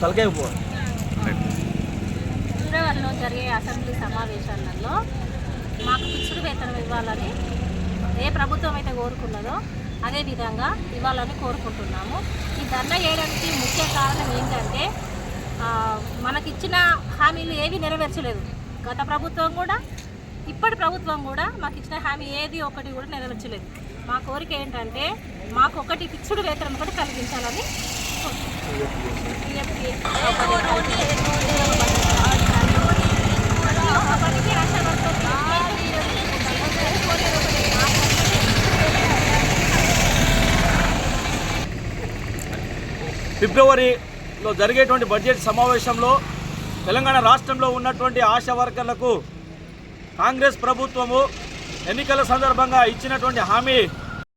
తలకాయపోవాలి. ఫిబ్రవరిలో జరిగే అసెంబ్లీ సమావేశాలలో మాకు ఫిక్స్డ్ వేతనం ఇవ్వాలని ఏ ప్రభుత్వం అయితే కోరుకున్నదో అదే విధంగా ఇవ్వాలని కోరుకుంటున్నాము. ఈ ధర్నా చేయడానికి ముఖ్య కారణం ఏంటంటే మనకిచ్చిన హామీలు ఏవి నెరవేర్చలేదు. గత ప్రభుత్వం కూడా ఇప్పటి ప్రభుత్వం కూడా మాకు ఇచ్చిన హామీ ఏది ఒకటి కూడా నెరవేర్చలేదు. మా కోరిక ఏంటంటే మాకు ఒకటి ఫిక్స్డ్ వేతనం ఒకటి కలిగించాలని ఫిబ్రవరిలో జరిగేటువంటి బడ్జెట్ సమావేశంలో తెలంగాణ రాష్ట్రంలో ఉన్నటువంటి ఆశా వర్కర్లకు కాంగ్రెస్ ప్రభుత్వము ఎన్నికల సందర్భంగా ఇచ్చినటువంటి హామీ